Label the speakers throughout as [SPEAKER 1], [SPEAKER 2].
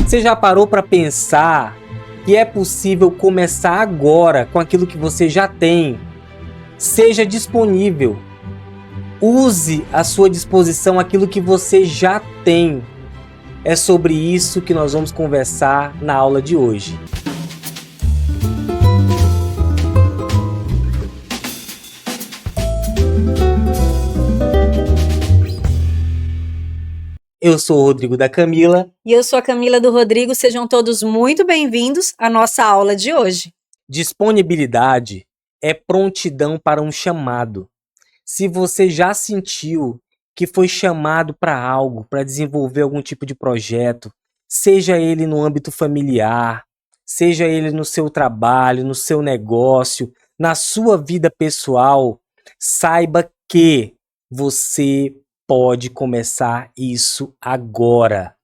[SPEAKER 1] Você já parou para pensar que é possível começar agora com aquilo que você já tem? Seja disponível. Use à sua disposição aquilo que você já tem. É sobre isso que nós vamos conversar na aula de hoje. Eu sou o Rodrigo da Camila.
[SPEAKER 2] E eu sou a Camila do Rodrigo. Sejam todos muito bem-vindos à nossa aula de hoje.
[SPEAKER 1] Disponibilidade é prontidão para um chamado. Se você já sentiu que foi chamado para algo, para desenvolver algum tipo de projeto, seja ele no âmbito familiar, seja ele no seu trabalho, no seu negócio, na sua vida pessoal, saiba que você pode começar isso agora,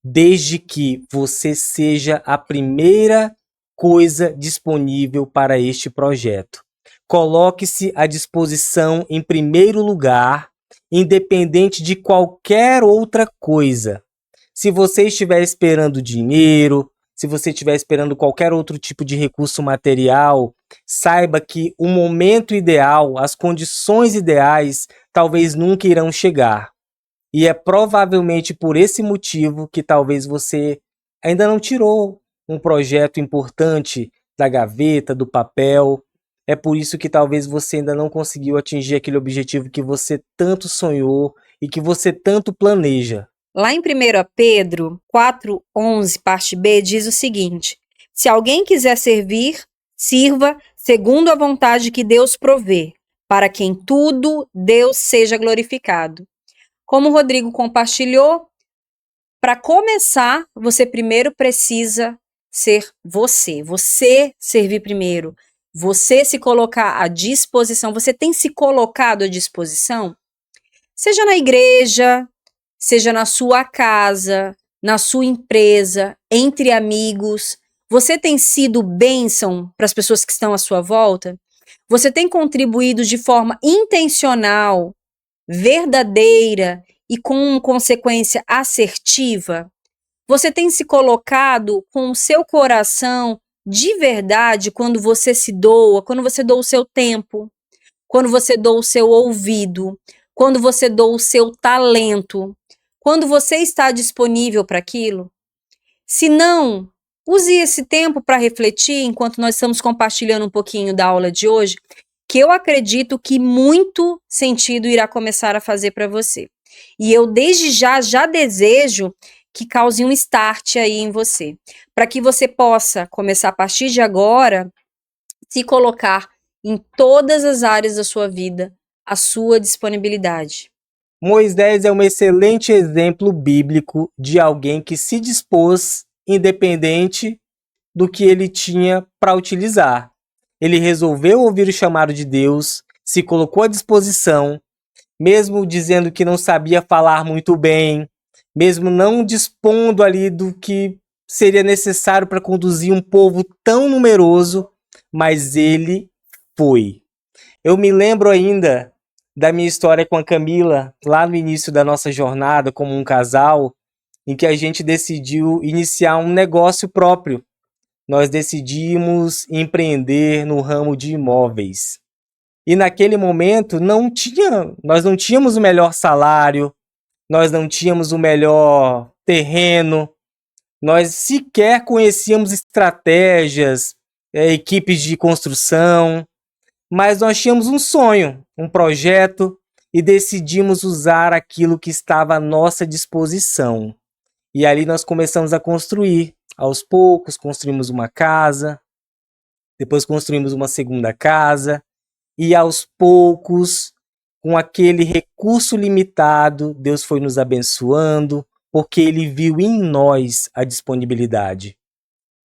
[SPEAKER 1] desde que você seja a primeira coisa disponível para este projeto. Coloque-se à disposição em primeiro lugar, independente de qualquer outra coisa. Se você estiver esperando dinheiro, se você estiver esperando qualquer outro tipo de recurso material, saiba que o momento ideal, as condições ideais, talvez nunca irão chegar. E é provavelmente por esse motivo que talvez você ainda não tirou um projeto importante da gaveta, do papel. É por isso que talvez você ainda não conseguiu atingir aquele objetivo que você tanto sonhou e que você tanto planeja.
[SPEAKER 2] Lá em 1 Pedro 4:11, parte B, diz o seguinte: se alguém quiser servir, sirva segundo a vontade que Deus provê, para que em tudo Deus seja glorificado. Como o Rodrigo compartilhou, para começar, você primeiro precisa ser você. Você servir primeiro. Você se colocar à disposição. Você tem se colocado à disposição? Seja na igreja, seja na sua casa, na sua empresa, entre amigos. Você tem sido bênção para as pessoas que estão à sua volta? Você tem contribuído de forma intencional, verdadeira e com consequência assertiva? Você tem se colocado com o seu coração de verdade quando você se doa, quando você doa o seu tempo, quando você doa o seu ouvido, quando você doa o seu talento, quando você está disponível para aquilo? Se não, use esse tempo para refletir enquanto nós estamos compartilhando um pouquinho da aula de hoje, que eu acredito que muito sentido irá começar a fazer para você. E eu desde já desejo que cause um start aí em você, para que você possa começar a partir de agora se colocar em todas as áreas da sua vida a sua disponibilidade.
[SPEAKER 1] Moisés é um excelente exemplo bíblico de alguém que se dispôs, independente do que ele tinha para utilizar. Ele resolveu ouvir o chamado de Deus, se colocou à disposição, mesmo dizendo que não sabia falar muito bem, mesmo não dispondo ali do que seria necessário para conduzir um povo tão numeroso, mas ele foi. Eu me lembro ainda da minha história com a Camila, lá no início da nossa jornada como um casal, em que a gente decidiu iniciar um negócio próprio. Nós decidimos empreender no ramo de imóveis. E naquele momento nós não tínhamos o melhor salário, nós não tínhamos o melhor terreno, nós sequer conhecíamos estratégias, equipes de construção, mas nós tínhamos um sonho, um projeto e decidimos usar aquilo que estava à nossa disposição. E ali nós começamos a construir. Aos poucos, construímos uma casa, depois construímos uma segunda casa, e aos poucos, com aquele recurso limitado, Deus foi nos abençoando, porque Ele viu em nós a disponibilidade.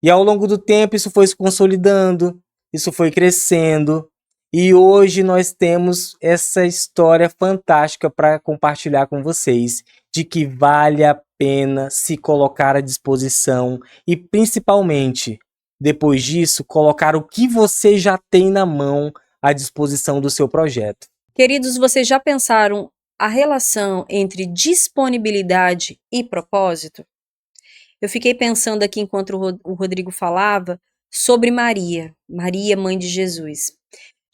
[SPEAKER 1] E ao longo do tempo isso foi se consolidando, isso foi crescendo, e hoje nós temos essa história fantástica para compartilhar com vocês, de que vale a pena se colocar à disposição e, principalmente, depois disso, colocar o que você já tem na mão à disposição do seu projeto.
[SPEAKER 2] Queridos, vocês já pensaram a relação entre disponibilidade e propósito? eu fiquei pensando aqui enquanto o Rodrigo falava sobre Maria, Maria, mãe de Jesus.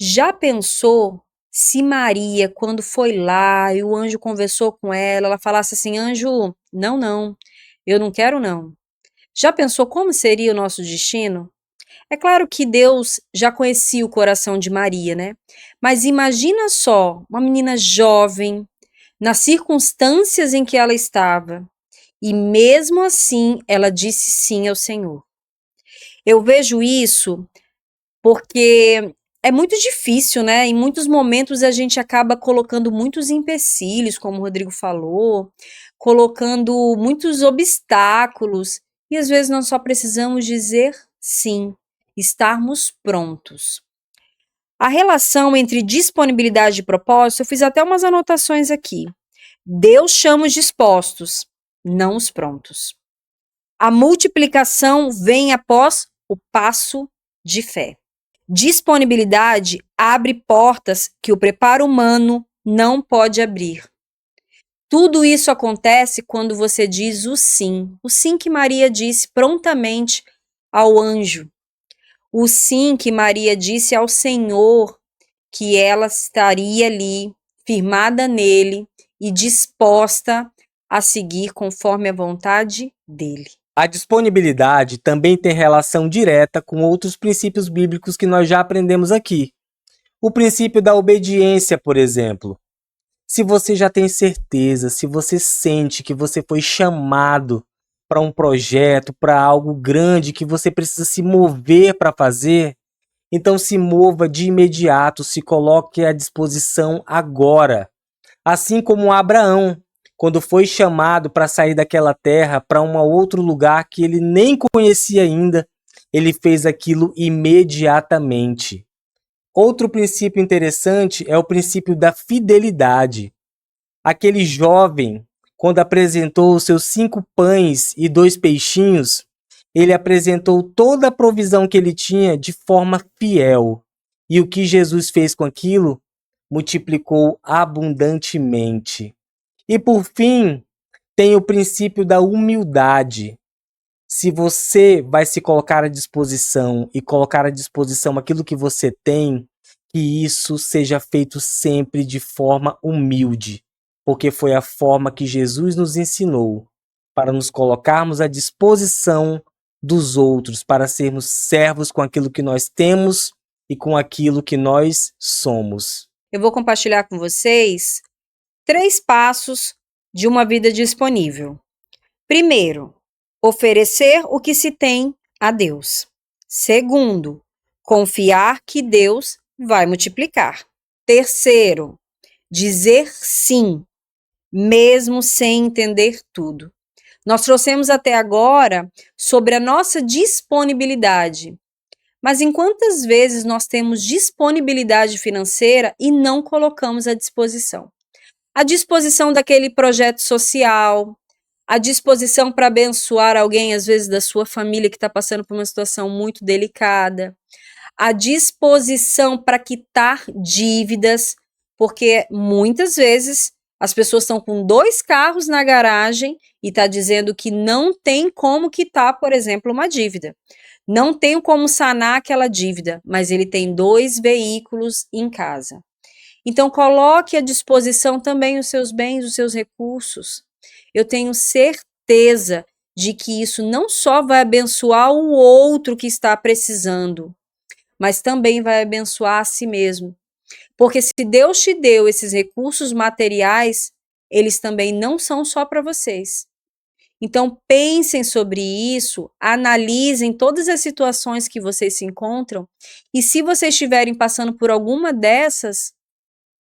[SPEAKER 2] Já pensou se Maria, quando foi lá e o anjo conversou com ela falasse assim, anjo, não, eu não quero não. Já pensou como seria o nosso destino? É claro que Deus já conhecia o coração de Maria, né? Mas imagina só, uma menina jovem, nas circunstâncias em que ela estava, e mesmo assim ela disse sim ao Senhor. Eu vejo isso porque é muito difícil, né? Em muitos momentos a gente acaba colocando muitos empecilhos, como o Rodrigo falou, colocando muitos obstáculos, e às vezes nós só precisamos dizer sim, estarmos prontos. A relação entre disponibilidade e propósito, eu fiz até umas anotações aqui. Deus chama os dispostos, não os prontos. A multiplicação vem após o passo de fé. Disponibilidade abre portas que o preparo humano não pode abrir. Tudo isso acontece quando você diz o sim que Maria disse prontamente ao anjo, o sim que Maria disse ao Senhor, que ela estaria ali, firmada nele e disposta a seguir conforme a vontade dele.
[SPEAKER 1] A disponibilidade também tem relação direta com outros princípios bíblicos que nós já aprendemos aqui. O princípio da obediência, por exemplo. Se você já tem certeza, se você sente que você foi chamado para um projeto, para algo grande que você precisa se mover para fazer, então se mova de imediato, se coloque à disposição agora. Assim como Abraão, quando foi chamado para sair daquela terra para um outro lugar que ele nem conhecia ainda, ele fez aquilo imediatamente. Outro princípio interessante é o princípio da fidelidade. Aquele jovem, quando apresentou os seus 5 pães e 2 peixinhos, ele apresentou toda a provisão que ele tinha de forma fiel. E o que Jesus fez com aquilo? Multiplicou abundantemente. E por fim, tem o princípio da humildade. Se você vai se colocar à disposição e colocar à disposição aquilo que você tem, que isso seja feito sempre de forma humilde, porque foi a forma que Jesus nos ensinou para nos colocarmos à disposição dos outros, para sermos servos com aquilo que nós temos e com aquilo que nós somos.
[SPEAKER 2] Eu vou compartilhar com vocês 3 passos de uma vida disponível. Primeiro, oferecer o que se tem a Deus. Segundo, confiar que Deus vai multiplicar. Terceiro, dizer sim, mesmo sem entender tudo. Nós trouxemos até agora sobre a nossa disponibilidade. Mas em quantas vezes nós temos disponibilidade financeira e não colocamos à disposição? À disposição daquele projeto social, à disposição para abençoar alguém, às vezes da sua família que está passando por uma situação muito delicada, à disposição para quitar dívidas, porque muitas vezes as pessoas estão com 2 carros na garagem e está dizendo que não tem como quitar, por exemplo, uma dívida. Não tem como sanar aquela dívida, mas ele tem 2 veículos em casa. Então, coloque à disposição também os seus bens, os seus recursos. Eu tenho certeza de que isso não só vai abençoar o outro que está precisando, mas também vai abençoar a si mesmo. Porque se Deus te deu esses recursos materiais, eles também não são só para vocês. Então, pensem sobre isso, analisem todas as situações que vocês se encontram e se vocês estiverem passando por alguma dessas,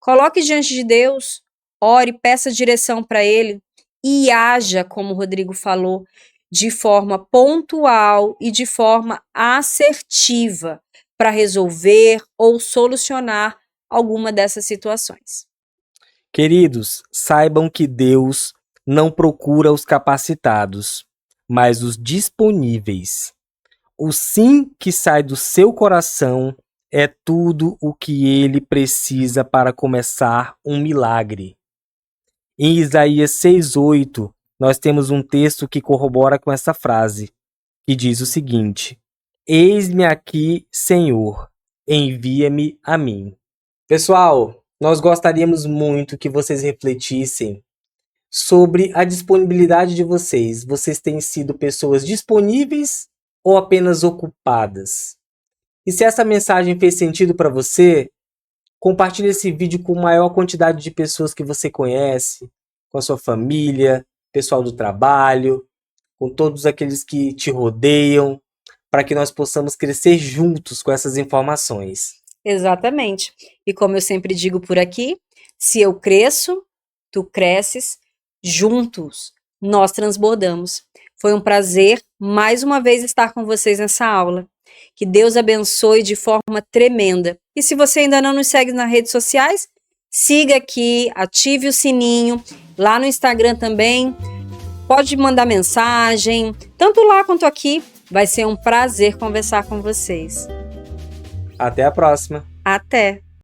[SPEAKER 2] coloque diante de Deus, ore, peça direção para Ele e haja, como o Rodrigo falou, de forma pontual e de forma assertiva para resolver ou solucionar alguma dessas situações.
[SPEAKER 1] Queridos, saibam que Deus não procura os capacitados, mas os disponíveis. O sim que sai do seu coração é tudo o que ele precisa para começar um milagre. Em Isaías 6:8, nós temos um texto que corrobora com essa frase, que diz o seguinte: Eis-me aqui, Senhor, envia-me a mim. Pessoal, nós gostaríamos muito que vocês refletissem sobre a disponibilidade de vocês. Vocês têm sido pessoas disponíveis ou apenas ocupadas? E se essa mensagem fez sentido para você, compartilhe esse vídeo com a maior quantidade de pessoas que você conhece, com a sua família, pessoal do trabalho, com todos aqueles que te rodeiam, para que nós possamos crescer juntos com essas informações.
[SPEAKER 2] Exatamente. E como eu sempre digo por aqui, se eu cresço, tu cresces, juntos nós transbordamos. Foi um prazer mais uma vez estar com vocês nessa aula. Que Deus abençoe de forma tremenda. E se você ainda não nos segue nas redes sociais, siga aqui, ative o sininho, lá no Instagram também. Pode mandar mensagem, tanto lá quanto aqui. Vai ser um prazer conversar com vocês.
[SPEAKER 1] Até a próxima.
[SPEAKER 2] Até!